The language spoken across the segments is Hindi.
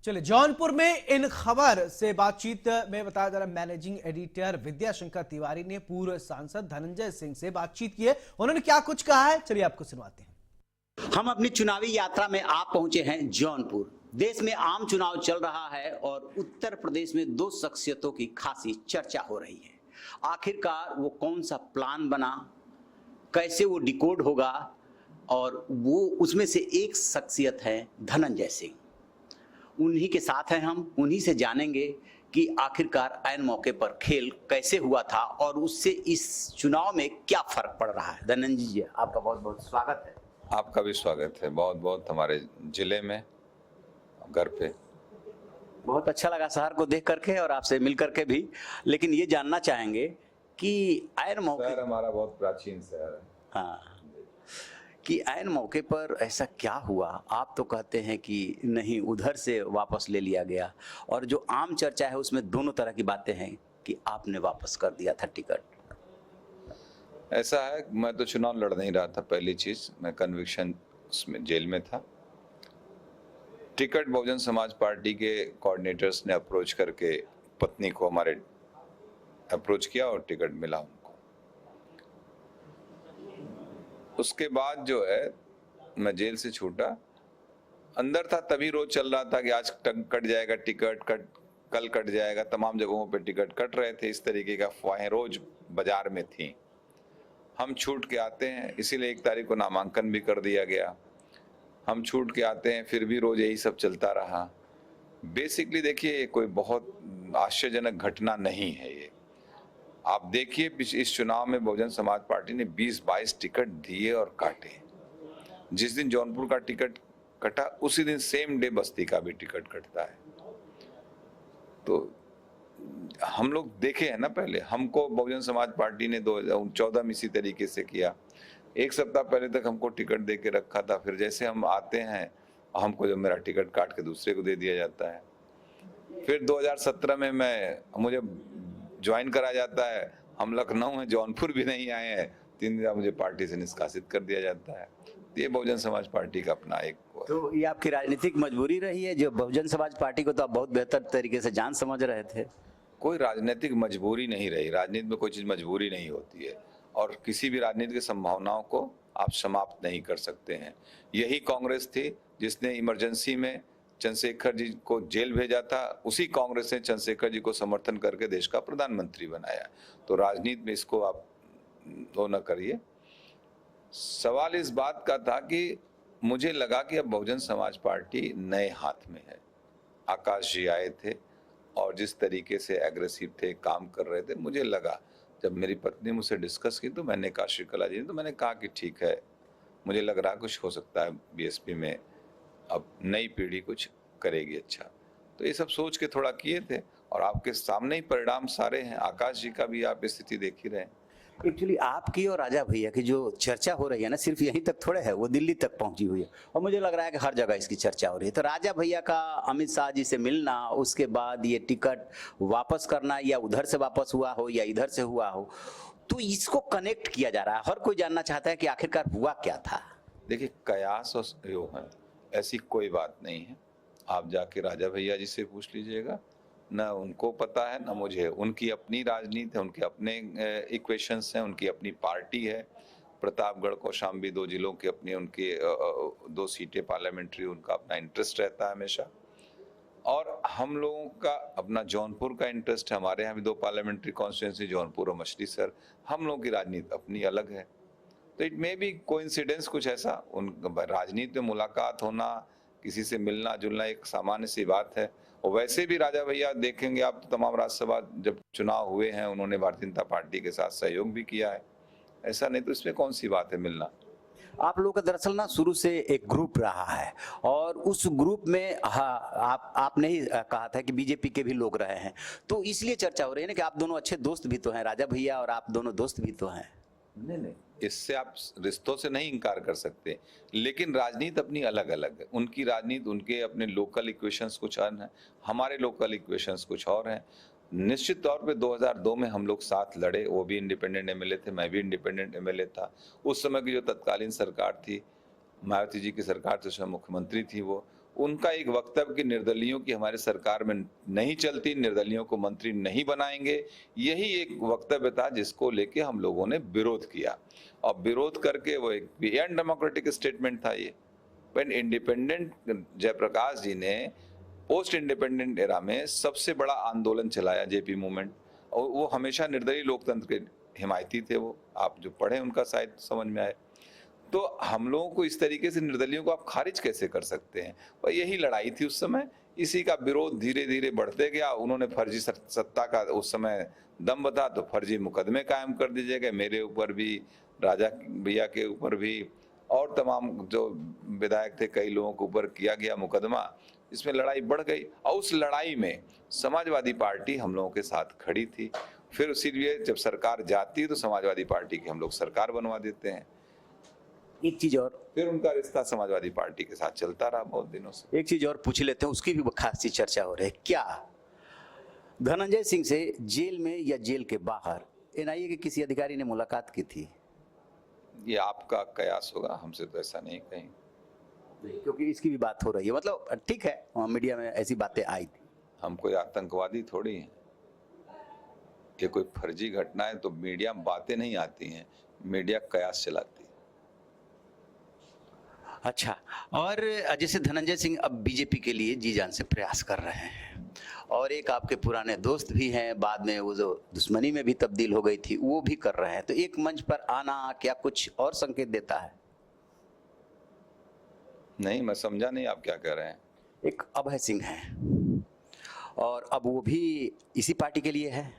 चलिए, जौनपुर में इन खबर से बातचीत में बताया जा रहा मैनेजिंग एडिटर विद्याशंकर तिवारी ने पूर्व सांसद धनंजय सिंह से बातचीत की है। उन्होंने क्या कुछ कहा है, चलिए आपको सुनवाते हैं। हम अपनी चुनावी यात्रा में आप पहुंचे हैं जौनपुर। देश में आम चुनाव चल रहा है और उत्तर प्रदेश में दो शख्सियतों की खासी चर्चा हो रही है। आखिरकार वो कौन सा प्लान बना, कैसे वो डिकोड होगा, और वो उसमें से एक शख्सियत है धनंजय सिंह। उन्हीं के साथ हैं हम, उन्हीं से जानेंगे कि आखिरकार ऐन मौके पर खेल कैसे हुआ था और उससे इस चुनाव में क्या फर्क पड़ रहा है। धनंजय जी, आपका बहुत बहुत स्वागत है। आपका भी स्वागत है, बहुत बहुत हमारे जिले में, घर पे। बहुत अच्छा लगा शहर को देख करके और आपसे मिल करके भी। लेकिन ये जानना चाहेंगे कि ऐन मौके, शहर हमारा बहुत प्राचीन शहर है। हाँ, कि ऐन मौके पर ऐसा क्या हुआ? आप तो कहते हैं कि नहीं, उधर से वापस ले लिया गया, और जो आम चर्चा है उसमें दोनों तरह की बातें हैं कि आपने वापस कर दिया था टिकट। ऐसा है, मैं तो चुनाव लड़ नहीं रहा था। पहली चीज, मैं कन्विक्शन में जेल में था। टिकट बहुजन समाज पार्टी के कोऑर्डिनेटर्स ने अप्रोच करके पत्नी को हमारे अप्रोच किया और टिकट मिला उनको। उसके बाद जो है मैं जेल से छूटा, अंदर था तभी रोज चल रहा था कि आज कट जाएगा टिकट, कल कट जाएगा। तमाम जगहों पे टिकट कट रहे थे। इस तरीके का अफवाहें रोज बाजार में थी। हम छूट के आते हैं, इसीलिए 1 तारीख को नामांकन भी कर दिया गया। हम छूट के आते हैं, फिर भी रोज यही सब चलता रहा। बेसिकली देखिए, कोई बहुत आश्चर्यजनक घटना नहीं है ये। आप देखिए, इस चुनाव में बहुजन समाज पार्टी ने 20-22 टिकट दिए और काटे। जिस दिन जौनपुर का टिकट कटा, उसी दिन सेम डे बस्ती का भी टिकट कटता है। तो हम लोग देखे हैं ना, पहले हमको बहुजन समाज पार्टी ने 2014 में इसी तरीके से किया। 1 सप्ताह पहले तक हमको टिकट दे के रखा था। फिर जैसे हम आते हैं, हमको जो मेरा टिकट काट के दूसरे को दे दिया जाता है। फिर 2017 में मुझे ज्वाइन करा जाता है। हम लखनऊ में, जौनपुर भी नहीं आए हैं, 3 दिन मुझे पार्टी से निष्कासित कर दिया जाता है। ये बहुजन समाज पार्टी का अपना एक। तो ये आपकी राजनीतिक मजबूरी रही है? जो बहुजन समाज पार्टी को तो आप बहुत बेहतर तरीके से जान समझ रहे थे। कोई राजनीतिक मजबूरी नहीं रही। राजनीति में कोई चीज मजबूरी नहीं होती है, और किसी भी राजनीति की संभावनाओं को आप समाप्त नहीं कर सकते हैं। यही कांग्रेस थी जिसने इमरजेंसी में चंद्रशेखर जी को जेल भेजा था। उसी कांग्रेस ने चंद्रशेखर जी को समर्थन करके देश का प्रधानमंत्री बनाया। तो राजनीति में इसको आप वो न करिए। सवाल इस बात का था कि मुझे लगा कि अब बहुजन समाज पार्टी नए हाथ में है। आकाश जी आए थे और जिस तरीके से एग्रेसिव थे, काम कर रहे थे, मुझे लगा, जब मेरी पत्नी मुझसे डिस्कस की तो मैंने कहा, श्रीकला जी ने, तो मैंने कहा कि ठीक है, मुझे लग रहा कुछ हो सकता है बीएसपी में, अब नई पीढ़ी कुछ करेगी अच्छा। तो ये सब सोच के थोड़ा किए थे, और आपके सामने ही परिणाम सारे हैं। आकाश जी का भी आप स्थिति देख ही रहे हैं। एक्चुअली आपकी और राजा भैया की जो चर्चा हो रही है ना, सिर्फ यहीं तक थोड़े है, वो दिल्ली तक पहुंची हुई है, और मुझे लग रहा है कि हर जगह इसकी चर्चा हो रही है। तो राजा भैया का अमित शाह जी से मिलना, उसके बाद ये टिकट वापस करना, या उधर से वापस हुआ हो या इधर से हुआ हो, तो इसको कनेक्ट किया जा रहा है। हर कोई जानना चाहता है कि आखिरकार हुआ क्या था। देखिए, कयास और यो है, ऐसी कोई बात नहीं है। आप जाके राजा भैया जी से पूछ लीजिएगा, ना उनको पता है ना मुझे। उनकी अपनी राजनीति है, उनके अपने इक्वेशंस हैं, उनकी अपनी पार्टी है। प्रतापगढ़, कौशाम्बी 2 जिलों की अपनी, उनकी 2 सीटें पार्लियामेंट्री, उनका अपना इंटरेस्ट रहता है हमेशा। और हम लोगों का अपना जौनपुर का इंटरेस्ट है। हमारे यहाँ भी 2 पार्लियामेंट्री कॉन्स्टिट्यूंसी, जौनपुर और मछलीशहर। हम लोगों की राजनीति अपनी अलग है। तो इट मे बी कोइंसिडेंस कुछ ऐसा। उन राजनीति में मुलाकात होना, किसी से मिलना जुलना एक सामान्य सी बात है। और वैसे भी राजा भैया देखेंगे आप, तमाम राज्यसभा जब चुनाव हुए हैं, उन्होंने भारतीय जनता पार्टी के साथ सहयोग भी किया है। ऐसा नहीं, तो इसमें कौन सी बात है मिलना। आप लोगों का दरअसल ना शुरू से एक ग्रुप रहा है, और उस ग्रुप में आपने ही कहा था कि बीजेपी के भी लोग रहे हैं, तो इसलिए चर्चा हो रही है ना कि आप दोनों अच्छे दोस्त भी तो हैं, राजा भैया और आप दोनों दोस्त भी तो हैं। नहीं, इससे आप रिश्तों से नहीं इनकार कर सकते, लेकिन राजनीति अपनी अलग अलग है। उनकी राजनीति, उनके अपने लोकल इक्वेशंस कुछ और हैं, हमारे लोकल इक्वेशंस कुछ और हैं। निश्चित तौर पे 2002 में हम लोग साथ लड़े। वो भी इंडिपेंडेंट एमएलए थे, मैं भी इंडिपेंडेंट एमएलए था। उस समय की जो तत्कालीन सरकार थी, मायावती जी की सरकार थी, उसमें मुख्यमंत्री थी वो। उनका एक वक्तव्य कि निर्दलियों की हमारे सरकार में नहीं चलती, निर्दलियों को मंत्री नहीं बनाएंगे, यही एक वक्तव्य था जिसको लेके हम लोगों ने विरोध किया। और विरोध करके वो एक अनडेमोक्रेटिक स्टेटमेंट था ये। पर इंडिपेंडेंट जयप्रकाश जी ने पोस्ट इंडिपेंडेंट एरा में सबसे बड़ा आंदोलन चलाया, जेपी मूवमेंट, और वो हमेशा निर्दलीय लोकतंत्र के हिमायती थे। वो आप जो पढ़े उनका साहित्य समझ में आए। तो हम लोगों को इस तरीके से निर्दलियों को आप खारिज कैसे कर सकते हैं? और यही लड़ाई थी उस समय। इसी का विरोध धीरे धीरे बढ़ते गया। उन्होंने फर्जी सत्ता का उस समय दम बता तो फर्जी मुकदमे कायम कर दिए गए, मेरे ऊपर भी, राजा भैया के ऊपर भी, और तमाम जो विधायक थे कई लोगों के ऊपर किया गया मुकदमा। इसमें लड़ाई बढ़ गई और उस लड़ाई में समाजवादी पार्टी हम लोगों के साथ खड़ी थी। फिर इसीलिए जब सरकार जाती है तो समाजवादी पार्टी की हम लोग सरकार बनवा देते हैं। एक चीज और, फिर उनका रिश्ता समाजवादी पार्टी के साथ चलता रहा बहुत दिनों से। एक चीज और पूछ लेते हैं, उसकी भी खासी चर्चा हो रही है। क्या धनंजय सिंह से जेल में या जेल के बाहर एनआईए के किसी अधिकारी ने मुलाकात की थी? ये आपका कयास होगा, हमसे तो ऐसा नहीं कहीं। क्योंकि इसकी भी बात हो रही है, मतलब ठीक है, मीडिया में ऐसी बातें आई थी। हम कोई आतंकवादी थोड़ी हैं। ये कोई फर्जी घटना है तो मीडिया में बातें नहीं आती हैं, मीडिया कयास चलाती है। अच्छा, और जैसे धनंजय सिंह अब बीजेपी के लिए जी जान से प्रयास कर रहे हैं, और एक आपके पुराने दोस्त भी हैं, बाद में वो जो दुश्मनी में भी तब्दील हो गई थी वो भी कर रहे हैं, तो एक मंच पर आना क्या कुछ और संकेत देता है? नहीं, मैं समझा नहीं आप क्या कह रहे हैं। एक अभय सिंह है और अब वो भी इसी पार्टी के लिए है,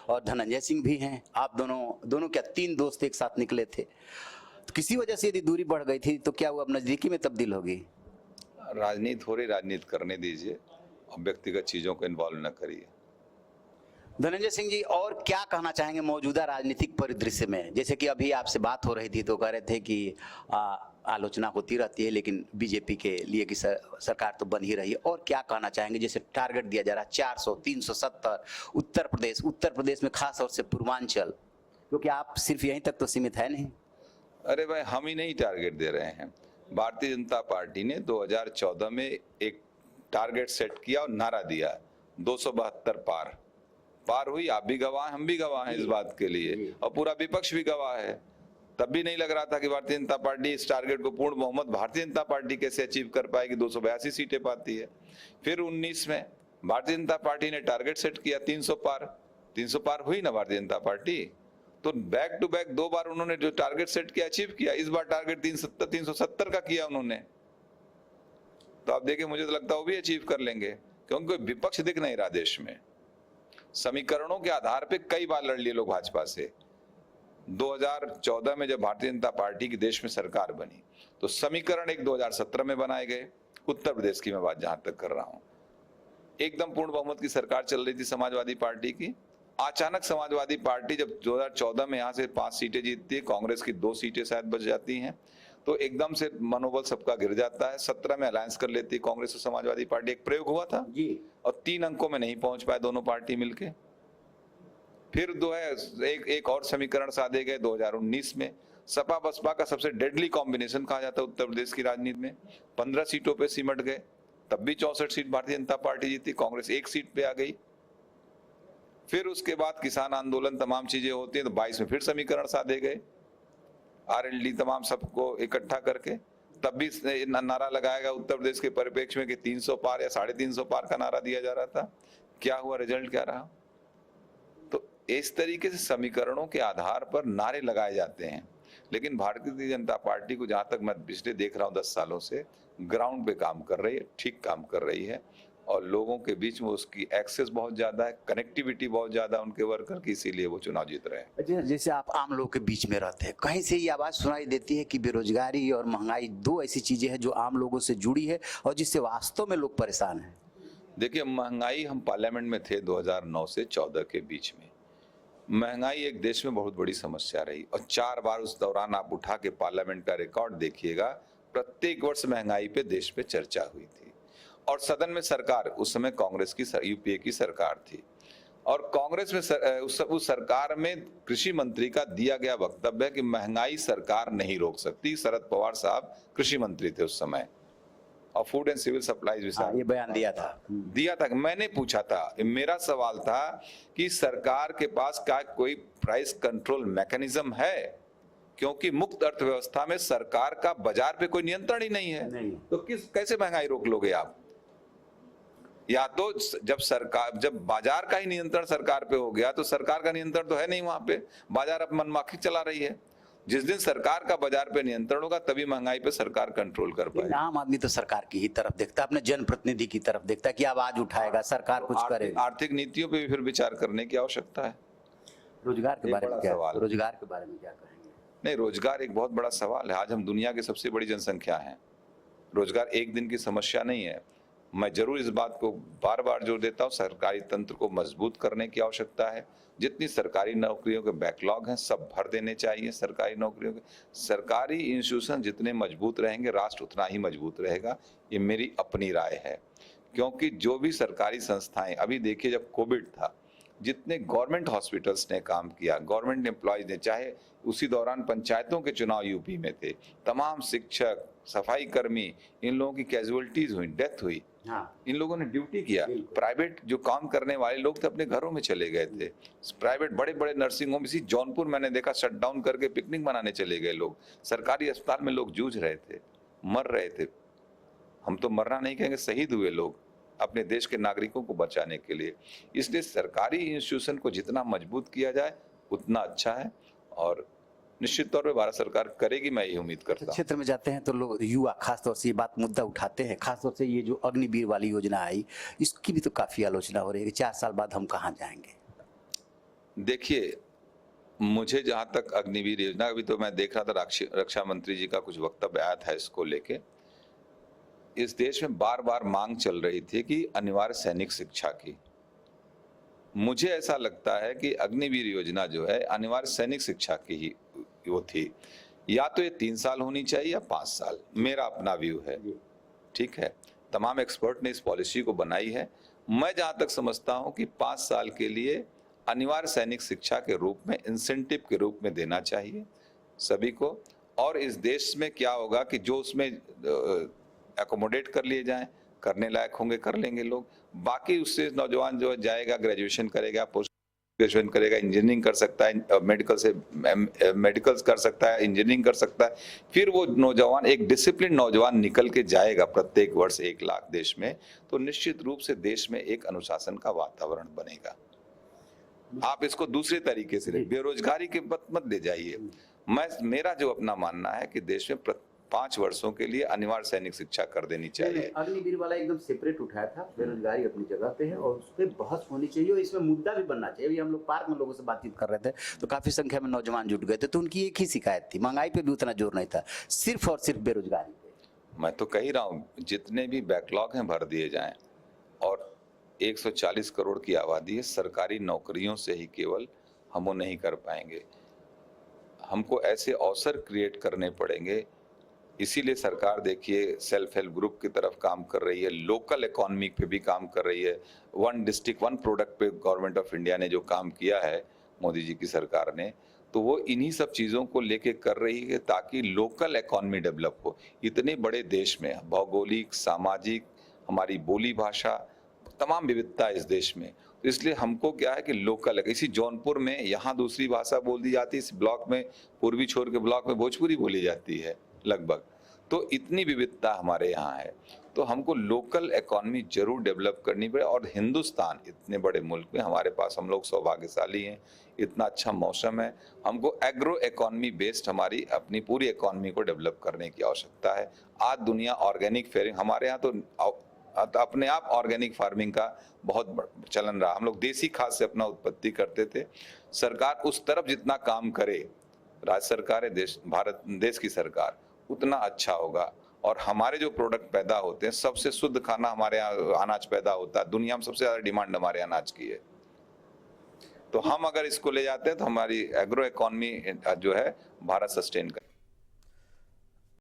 और धनंजय सिंह भी हैं। आप दोनों क्या 3 दोस्त एक साथ निकले थे, तो किसी वजह से यदि दूरी बढ़ गई थी तो क्या वो अब नजदीकी में तब्दील होगी? राजनीति हो रही, राजनीति करने दीजिए और व्यक्तिगत चीजों को इन्वॉल्व न करिए। धनंजय सिंह जी, और क्या कहना चाहेंगे मौजूदा राजनीतिक परिदृश्य में? जैसे कि अभी आपसे बात हो रही थी तो कह रहे थे कि आलोचना होती रहती है, लेकिन बीजेपी के लिए की सरकार तो बन ही रही है। और क्या कहना चाहेंगे? जैसे टारगेट दिया जा रहा है 400, 370, उत्तर प्रदेश में खास तौर से पूर्वांचल, क्योंकि आप सिर्फ यहीं तक तो सीमित है नहीं। अरे भाई, हम ही नहीं टारगेट दे रहे हैं। भारतीय जनता पार्टी ने 2014 में एक टारगेट सेट किया और नारा दिया 272 पार हुई। आप भी गवाह हैं, हम भी गवाह हैं इस बात के लिए, और पूरा विपक्ष भी गवाह है। तब भी नहीं लग रहा था कि भारतीय जनता पार्टी इस टारगेट को, पूर्ण बहुमत भारतीय जनता पार्टी कैसे अचीव कर पाएगी, 282 सीटें पाती है। फिर 19 में भारतीय जनता पार्टी ने टारगेट सेट किया 300 पार हुई ना भारतीय जनता पार्टी। तो बैक टू बैक 2 बार उन्होंने जो टारगेट सेट किया अचीव किया। इस बार टारगेट 370 का किया उन्होंने। तो आप देखिए, मुझे तो लगता है वो भी अचीव कर लेंगे, क्योंकि कोई विपक्ष दिख नहीं रहा देश में। समीकरणों के आधार पे कई बार लड़ लिए लोग भाजपा से। 2014 में जब भारतीय जनता पार्टी की देश में सरकार बनी तो समीकरण एक 2017 में बनाए गए। उत्तर प्रदेश की मैं बात जहां तक कर रहा हूं, एकदम पूर्ण बहुमत की सरकार चल रही थी समाजवादी पार्टी की। अचानक समाजवादी पार्टी जब 2014 में यहां से 5 सीटें जीतती है, कांग्रेस की 2 सीटें शायद बच जाती हैं, तो एकदम से मनोबल सबका गिर जाता है। 17 में अलायंस कर लेती कांग्रेस और समाजवादी पार्टी। एक प्रयोग हुआ था जी, और 3 अंकों में नहीं पहुंच पाए दोनों पार्टी मिलके। फिर एक और समीकरण साधे गए 2019 में। सपा बसपा का सबसे डेडली कॉम्बिनेशन कहा जाता है उत्तर प्रदेश की राजनीति में। 15 सीटों पे सिमट गए, तब भी 64 सीट भारतीय जनता पार्टी जीती, कांग्रेस 1 सीट पे आ गई। फिर उसके बाद किसान आंदोलन, तमाम चीजें होती हैं, तो 22 में फिर समीकरण साधे गए, आरएलडी तमाम सबको इकट्ठा करके। तब भी नारा लगाया गया उत्तर प्रदेश के परिप्रेक्ष्य में कि 300 पार या 350 पार का नारा दिया जा रहा था। क्या हुआ, रिजल्ट क्या रहा? तो इस तरीके से समीकरणों के आधार पर नारे लगाए जाते हैं। लेकिन भारतीय जनता पार्टी को जहां तक मैं पिछले देख रहा हूं 10 सालों से, ग्राउंड पे काम कर रही है, ठीक काम कर रही है, और लोगों के बीच में उसकी एक्सेस बहुत ज्यादा है, कनेक्टिविटी बहुत ज्यादा उनके वर्कर की, इसीलिए वो चुनाव जीत रहे हैं। जैसे आप आम लोगों के बीच में रहते हैं, कहीं से ये आवाज सुनाई देती है कि बेरोजगारी और महंगाई 2 ऐसी चीजें हैं जो आम लोगों से जुड़ी है और जिससे वास्तव में लोग परेशान हैं। देखिए, महंगाई, हम पार्लियामेंट में थे 2009 से 14 के बीच में। महंगाई एक देश में बहुत बड़ी समस्या रही, और 4 बार उस दौरान आप उठा के पार्लियामेंट का रिकॉर्ड देखिएगा, प्रत्येक वर्ष महंगाई पे देश पे चर्चा हुई थी। और सदन में सरकार, उस समय कांग्रेस की यूपीए की सरकार थी, और कांग्रेस में उस सरकार में कृषि मंत्री का दिया गया वक्तव्य है कि महंगाई सरकार नहीं रोक सकती। शरद पवार साहब कृषि मंत्री थे उस समय, और फूड एंड सिविल सप्लाईज ये बयान दिया था। मैंने पूछा था, मेरा सवाल था कि सरकार के पास क्या कोई प्राइस कंट्रोल मैकेनिज्म है, क्योंकि मुक्त अर्थव्यवस्था में सरकार का बाजार पे कोई नियंत्रण ही नहीं है। तो कैसे महंगाई रोक लोगे आप? या तो जब बाजार का ही नियंत्रण सरकार पे हो गया तो सरकार का नियंत्रण तो है नहीं वहां पे, बाजार अब मनमाफी चला रही है। जिस दिन सरकार का बाजार पे नियंत्रण होगा तभी महंगाई पे सरकार कंट्रोल कर पाएगी। आम आदमी तो सरकार की ही तरफ देखता है, अपने जनप्रतिनिधि की तरफ देखता है कि आवाज उठाएगा, सरकार कुछ करेगा। आर्थिक नीतियों पे भी फिर विचार करने की आवश्यकता है। रोजगार के बारे में क्या कहेंगे? नहीं, रोजगार एक बहुत बड़ा सवाल है। आज हम दुनिया की सबसे बड़ी जनसंख्या है। रोजगार एक दिन की समस्या नहीं है। मैं जरूर इस बात को बार बार जोर देता हूँ, सरकारी तंत्र को मजबूत करने की आवश्यकता है। जितनी सरकारी नौकरियों के बैकलॉग हैं सब भर देने चाहिए। सरकारी नौकरियों के, सरकारी इंस्टीट्यूशन जितने मजबूत रहेंगे राष्ट्र उतना ही मजबूत रहेगा। ये मेरी अपनी राय है, क्योंकि जो भी सरकारी संस्थाएं, अभी देखिए जब कोविड था, जितने गवर्नमेंट हॉस्पिटल्स ने काम किया, गवर्नमेंट एम्प्लॉयज ने, चाहे उसी दौरान पंचायतों के चुनाव यूपी में थे, तमाम शिक्षक, सफाई कर्मी, इन लोगों की कैजुअलिटीज हुई, डेथ हुई। इन लोगों ने ड्यूटी किया। प्राइवेट जो काम करने वाले लोग थे अपने घरों में चले गए थे। प्राइवेट बड़े बड़े नर्सिंग होम, इसी जौनपुर मैंने देखा शट डाउन करके पिकनिक मनाने चले गए लोग। सरकारी अस्पताल में लोग जूझ रहे थे, मर रहे थे। हम तो मरना नहीं कहेंगे, शहीद हुए लोग अपने देश के नागरिकों को बचाने के लिए। इसलिए सरकारी इंस्टीट्यूशन को जितना मजबूत किया जाए उतना अच्छा है, और निश्चित तौर पे भारत सरकार करेगी, मैं ये उम्मीद करता हूं। क्षेत्र में जाते हैं तो लोग, युवा खासतौर से ये बात मुद्दा उठाते हैं, खासतौर से ये जो अग्निवीर वाली योजना आई, इसकी भी तो काफी आलोचना हो रही है कि 4 साल बाद हम कहाँ जाएंगे। देखिए, मुझे जहां तक अग्निवीर योजना, अभी तो मैं देख रहा था रक्षा मंत्री जी का कुछ वक्तव्य आया था इसको लेके। इस देश में बार बार मांग चल रही थी कि अनिवार्य सैनिक शिक्षा की। मुझे ऐसा लगता है कि अग्निवीर योजना जो है अनिवार्य सैनिक शिक्षा की ही वो थी। या तो ये 3 साल होनी चाहिए या 5 साल, मेरा अपना व्यू है। ठीक है, तमाम एक्सपर्ट ने इस पॉलिसी को बनाई है। मैं जहां तक समझता हूं कि 5 साल के लिए अनिवार्य सैनिक शिक्षा के रूप में, इंसेंटिव के रूप में देना चाहिए सभी को। और इस देश में क्या होगा कि जो उसमें एकोमोडेट कर लिए जाएं, करने लायक होंगे कर लेंगे लोग। बाकी उससे नौजवान जो जाएगा, ग्रेजुएशन करेगा, पोस्ट ग्रेजुएशन करेगा, इंजीनियरिंग कर सकता है, मेडिकल कर सकता है, इंजीनियरिंग कर सकता है। फिर वो नौजवान, एक डिसिप्लिन नौजवान निकल के जाएगा प्रत्येक वर्ष 1 लाख देश में, तो निश्चित रूप से देश में एक अनुशासन का वातावरण बनेगा। आप इसको दूसरे तरीके से, बेरोजगारी के मत ले जाइए। मेरा जो अपना मानना है कि देश में 5 वर्षों के लिए अनिवार्य सैनिक शिक्षा कर देनी चाहिए। अग्निवीर वाला एकदम सेपरेट उठाया था, बेरोजगारी अपनी जगह पे है और उस पर बहस होनी चाहिए और इसमें मुद्दा भी बनना चाहिए। अभी हम लोग पार्क में लोगों से बातचीत कर रहे थे तो काफी संख्या में नौजवान जुट गए थे, तो उनकी एक ही शिकायत थी, महंगाई पे भी उतना जोर नहीं था, सिर्फ और सिर्फ बेरोजगारी पे। मैं तो कह ही रहा हूँ, जितने भी बैकलॉग हैं भर दिए जाएं। और 140 करोड़ की आबादी है, सरकारी नौकरियों से ही केवल हम वो नहीं कर पाएंगे। हमको ऐसे अवसर क्रिएट करने पड़ेंगे। इसीलिए सरकार देखिए सेल्फ हेल्प ग्रुप की तरफ काम कर रही है, लोकल इकोनॉमी पे भी काम कर रही है। 1 डिस्ट्रिक्ट 1 प्रोडक्ट पे गवर्नमेंट ऑफ इंडिया ने जो काम किया है मोदी जी की सरकार ने, तो वो इन्हीं सब चीज़ों को लेके कर रही है ताकि लोकल इकोनॉमी डेवलप हो। इतने बड़े देश में भौगोलिक, सामाजिक, हमारी बोली भाषा, तमाम विविधता इस देश में, तो इसलिए हमको क्या है कि लोकल, इसी जौनपुर में यहाँ दूसरी भाषा बोल दी जाती है, इस ब्लॉक में, पूर्वी छोर के ब्लॉक में भोजपुरी बोली जाती है लगभग। तो इतनी विविधता हमारे यहाँ है, तो हमको लोकल इकोनॉमी जरूर डेवलप करनी पड़े। और हिंदुस्तान इतने बड़े मुल्क में हमारे पास, हम लोग सौभाग्यशाली हैं, इतना अच्छा मौसम है। हमको एग्रो इकोनॉमी बेस्ड हमारी अपनी पूरी इकोनॉमी को डेवलप करने की आवश्यकता है। आज दुनिया ऑर्गेनिक फार्मिंग, हमारे यहाँ तो अपने आप ऑर्गेनिक फार्मिंग का बहुत चलन रहा। हम लोग देसी खाद से अपना उत्पत्ति करते थे। सरकार उस तरफ जितना काम करे, राज्य सरकार है, भारत देश की सरकार, उतना अच्छा होगा। और हमारे जो प्रोडक्ट पैदा होते हैं, सबसे शुद्ध खाना हमारे यहाँ अनाज पैदा होता है। दुनिया में सबसे ज्यादा डिमांड हमारे अनाज की है। तो हम अगर इसको ले जाते हैं तो हमारी एग्रो इकोनॉमी जो है भारत सस्टेन कर